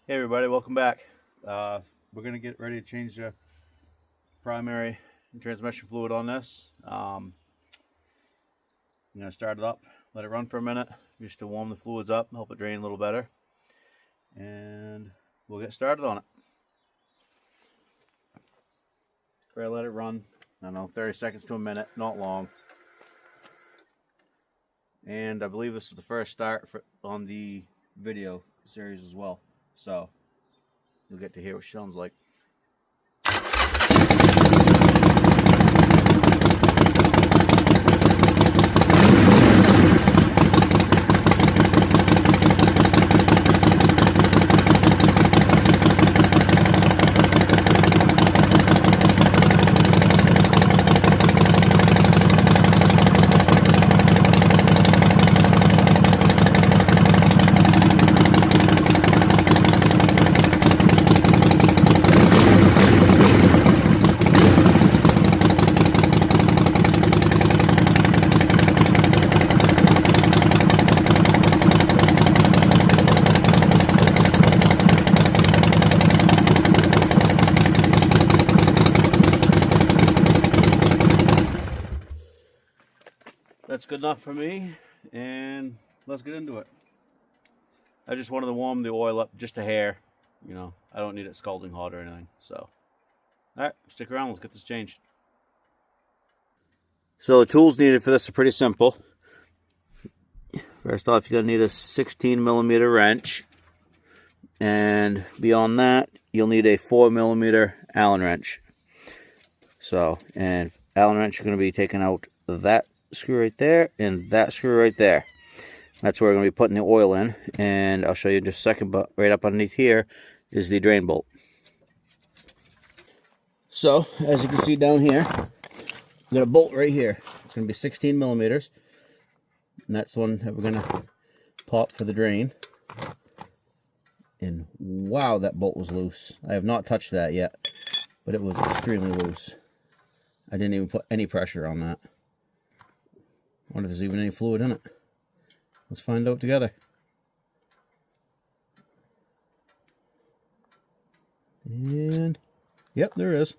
Hey everybody, welcome back. We're going to get ready to change the primary and transmission fluid on this. I'm going to start it up, let it run for a minute, just to warm the fluids up, help it drain a little better, and we'll get started on it. Try to let it run, I don't know, 30 seconds to a minute, not long. And I believe this is the first start on the video series as well, so you'll get to hear what she sounds like. That's good enough for me, and let's get into it. I just wanted to warm the oil up just a hair. You know, I don't need it scalding hot or anything. So, alright, stick around, let's get this changed. So the tools needed for this are pretty simple. First off, you're going to need a 16mm wrench. And beyond that, you'll need a 4mm Allen wrench. So, and Allen wrench, you're going to be taking out that screw right there and that screw right there. That's where we're going to be putting the oil in, and I'll show you in just a second, but right up underneath here is the drain bolt. So, as you can see down here, we got a bolt right here. It's going to be 16mm, and that's the one that we're going to pop for the drain. And wow, that bolt was loose. I have not touched that yet, but it was extremely loose. I didn't even put any pressure on that. I wonder if there's even any fluid in it. Let's find out together. And, yep, there is.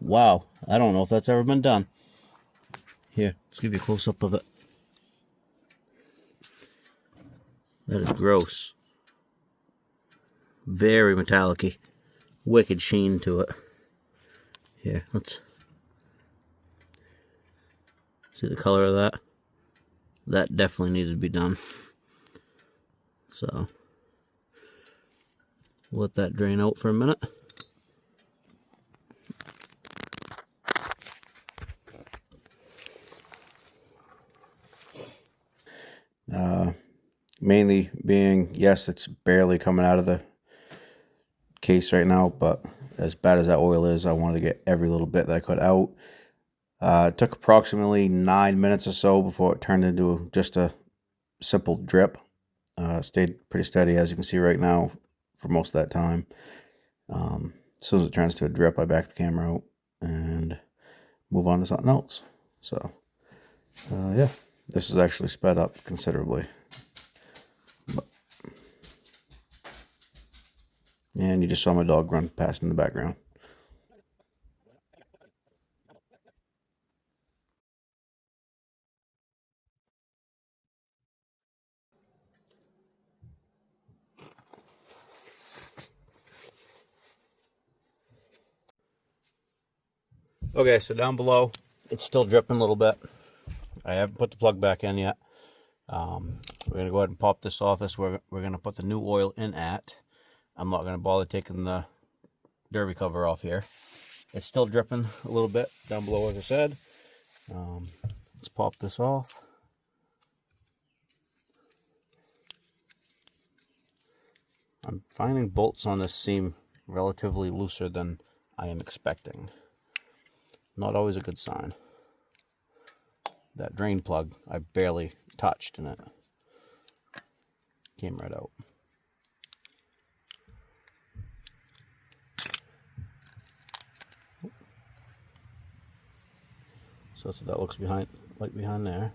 Wow, I don't know if that's ever been done. Here, let's give you a close-up of it. That is gross. Very metallic-y. Wicked sheen to it. Here, let's see the color of that. That definitely needed to be done. So, we'll let that drain out for a minute. Mainly being, yes, it's barely coming out of the case right now, but as bad as that oil is, I wanted to get every little bit that I could out. It took approximately 9 minutes or so before it turned into just a simple drip. Stayed pretty steady, as you can see right now, for most of that time. As soon as it turns to a drip, I back the camera out and move on to something else. So, yeah, this is actually sped up considerably. And you just saw my dog run past in the background. Okay, so down below, it's still dripping a little bit. I haven't put the plug back in yet. We're going to go ahead and pop this off. This we're going to put the new oil in at. I'm not going to bother taking the derby cover off here. It's still dripping a little bit down below, as I said. Let's pop this off. I'm finding bolts on this seem relatively looser than I am expecting. Not always a good sign. That drain plug, I barely touched and it came right out. So that's what that looks like behind there.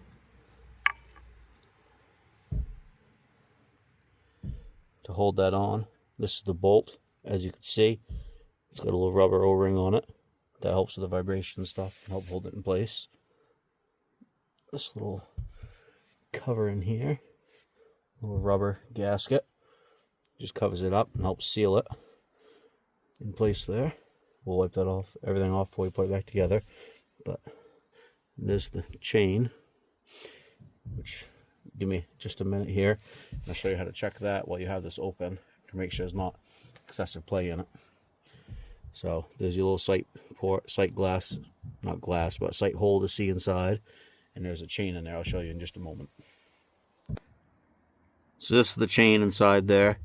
to hold that on. This is the bolt, as you can see. It's got a little rubber O-ring on it. That helps with the vibration and stuff and help hold it in place. This little cover in here, little rubber gasket, just covers it up and helps seal it in place there. We'll wipe that off, everything off before we put it back together. But there's the chain, which, give me just a minute here. I'll show you how to check that while you have this open to make sure there's not excessive play in it. So there's your little sight glass, not glass, but sight hole to see inside. And there's a chain in there. I'll show you in just a moment. So this is the chain inside there.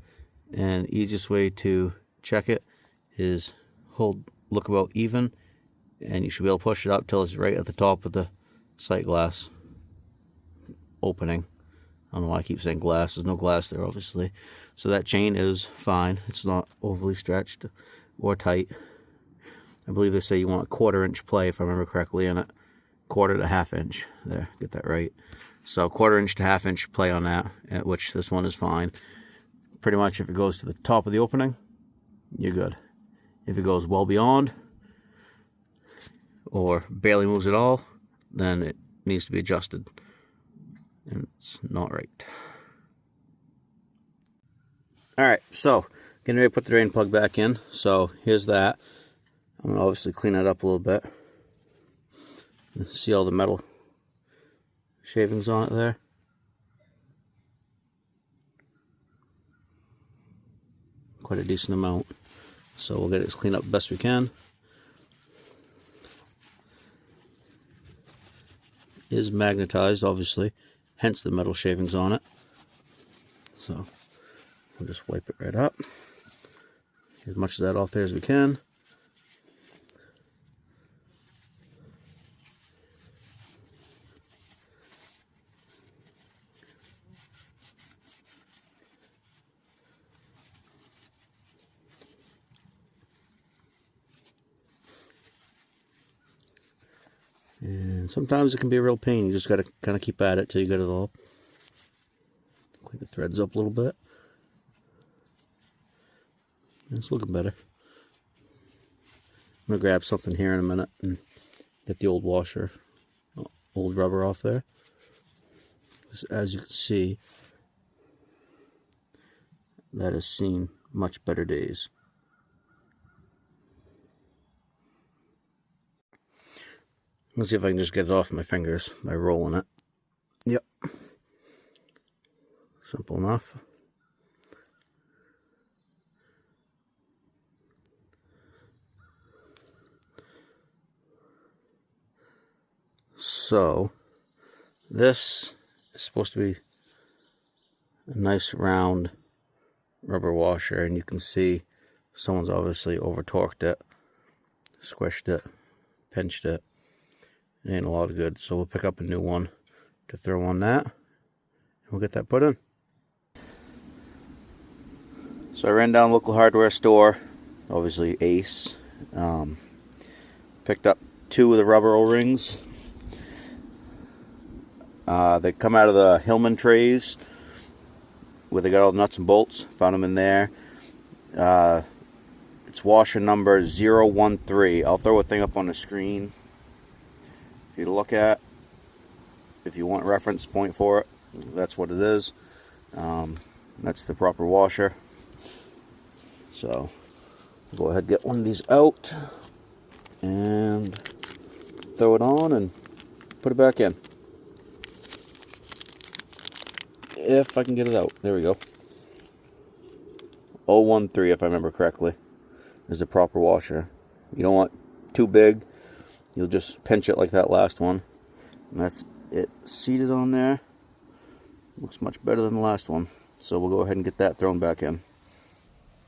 And the easiest way to check it is look about even. And you should be able to push it up till it's right at the top of the sight glass opening. I don't know why I keep saying glass. There's no glass there, obviously. So that chain is fine. It's not overly stretched or tight. I believe they say you want a 1/4 inch play, if I remember correctly, in it. 1/4 to 1/2 inch. There, get that right. So 1/4 inch to 1/2 inch play on that, which this one is fine. Pretty much if it goes to the top of the opening, you're good. If it goes well beyond or barely moves at all, then it needs to be adjusted. And it's not right. Alright, so getting ready to put the drain plug back in. So here's that. I'm going to obviously clean it up a little bit. See all the metal shavings on it there? Quite a decent amount. So we'll get it as cleaned up the best we can. It is magnetized, obviously, hence the metal shavings on it. So we'll just wipe it right up. Get as much of that off there as we can. And sometimes it can be a real pain. You just got to kind of keep at it till you get it all. Clean the threads up a little bit. It's looking better. I'm going to grab something here in a minute and get the old washer, old rubber off there. As you can see, that has seen much better days. Let's see if I can just get it off my fingers by rolling it. Yep. Simple enough. So, this is supposed to be a nice round rubber washer, and you can see someone's obviously over torqued it, squished it, pinched it. It ain't a lot of good, so we'll pick up a new one to throw on that, and we'll get that put in. So I ran down local hardware store, obviously Ace, picked up 2 of the rubber O-rings. They come out of the Hillman trays where they got all the nuts and bolts. Found them in there. It's washer number 013. I'll throw a thing up on the screen for you to look at. If you want reference point for it, that's what it is. That's the proper washer. So go ahead and get one of these out and throw it on and put it back in. If I can get it out. There we go. 013, if I remember correctly, is the proper washer. You don't want too big. You'll just pinch it like that last one. And that's it seated on there. Looks much better than the last one. So we'll go ahead and get that thrown back in.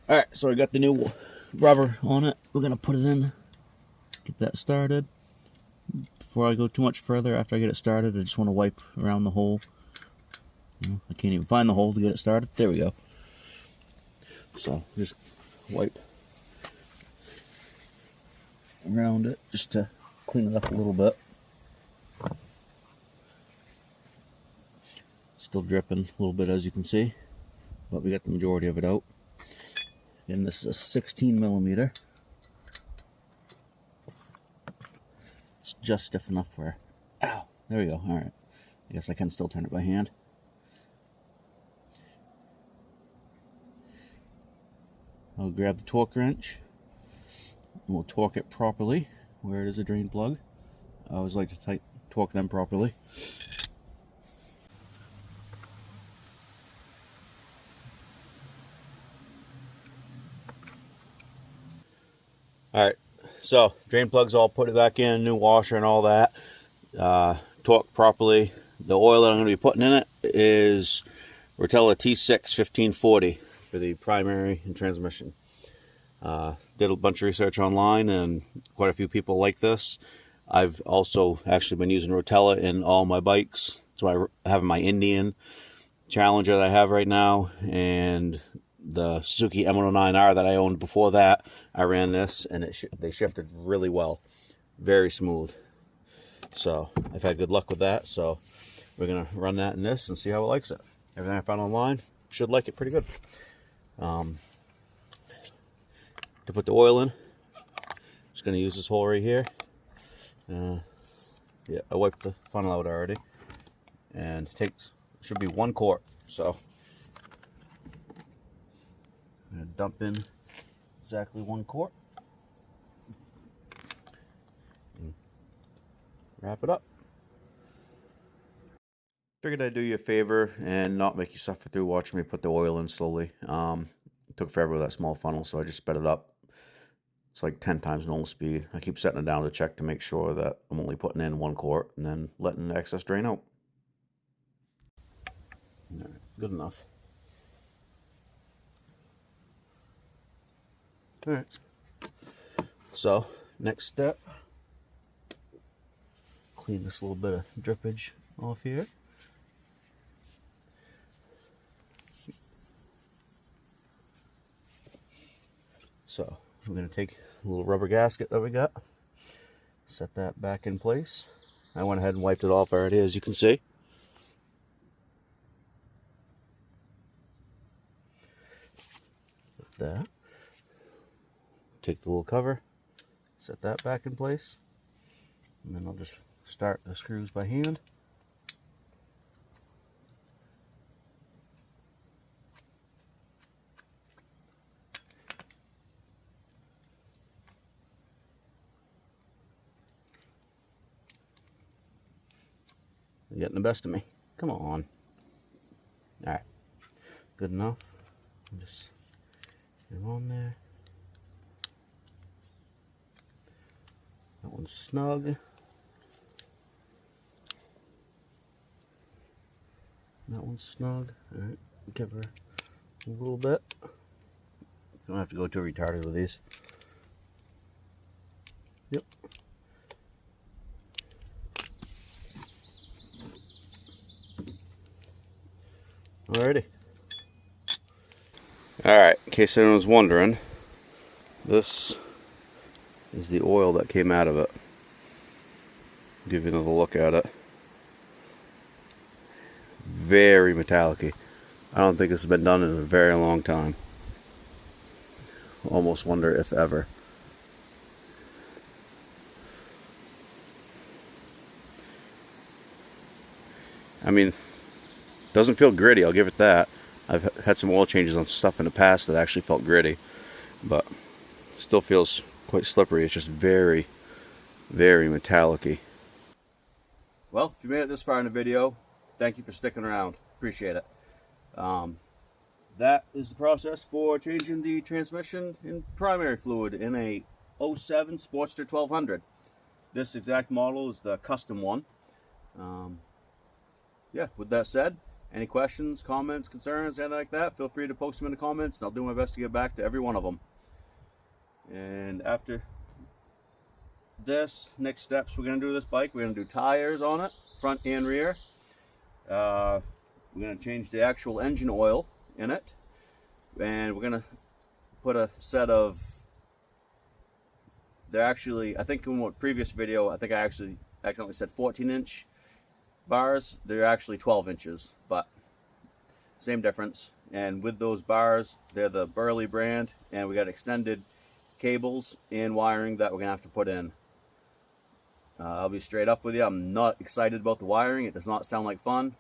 Alright, so I got the new rubber on it. We're going to put it in. Get that started. Before I go too much further, after I get it started, I just want to wipe around the hole. I can't even find the hole to get it started. There we go. So just wipe around it just to clean it up a little bit. Still dripping a little bit, as you can see. but we got the majority of it out. And this is a 16 millimeter. It's just stiff enough for, ow, there we go. All right, I guess I can still turn it by hand. I'll grab the torque wrench and we'll torque it properly where it is a drain plug. I always like to torque them properly. Alright, so drain plugs all put it back in, new washer and all that. Torque properly. The oil that I'm going to be putting in it is Rotella T6 1540 for the primary and transmission. Did a bunch of research online and quite a few people like this. I've also actually been using Rotella in all my bikes. That's why I have my Indian Challenger that I have right now, and the Suzuki M109R that I owned before that. I ran this and they shifted really well, very smooth. So I've had good luck with that. So we're gonna run that in this and see how it likes it. Everything I found online should like it pretty good. To put the oil in, just gonna use this hole right here. Yeah, I wiped the funnel out already, and it should be 1 quart. So I'm gonna dump in exactly 1 quart and wrap it up. Figured I'd do you a favor and not make you suffer through watching me put the oil in slowly. It took forever with that small funnel, so I just sped it up. It's like 10 times normal speed. I keep setting it down to check to make sure that I'm only putting in 1 quart and then letting the excess drain out. All right, good enough. All right. So next step, clean this little bit of drippage off here. So we're going to take a little rubber gasket that we got, set that back in place. I went ahead and wiped it off already, as you can see. Like that. Take the little cover, set that back in place, and then I'll just start the screws by hand. You're getting the best of me. Come on. Alright. Good enough. Just get them on there. That one's snug. That one's snug. Alright. Give her a little bit. Don't have to go too retarded with these. Yep. Alrighty. Alright, in case anyone was wondering, this is the oil that came out of it. I'll give you another look at it. Very metallic-y. I don't think this has been done in a very long time. Almost wonder if ever. I mean, doesn't feel gritty, I'll give it that. I've had some oil changes on stuff in the past that actually felt gritty, but still feels quite slippery. It's just very, very metallic-y. Well, if you made it this far in the video, thank you for sticking around. Appreciate it. That is the process for changing the transmission in primary fluid in a 07 Sportster 1200. This exact model is the custom one. Yeah, with that said, any questions, comments, concerns, anything like that, feel free to post them in the comments and I'll do my best to get back to every one of them. And after this, next steps we're going to do this bike, we're going to do tires on it, front and rear. We're going to change the actual engine oil in it. And we're going to put a set of, they're actually, I think in my previous video, I think I actually accidentally said 14-inch bars. They're actually 12 inches, but same difference. and with those bars, they're the Burley brand, and we got extended cables and wiring that we're gonna have to put in. I'll be straight up with you, I'm not excited about the wiring. It does not sound like fun.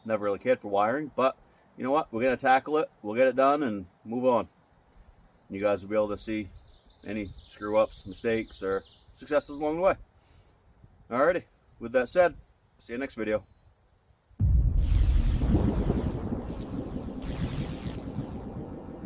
Never really cared for wiring, but you know what, we're gonna tackle it, we'll get it done and move on. You guys will be able to see any screw ups, mistakes, or successes along the way. Alrighty, with that said, see you next video.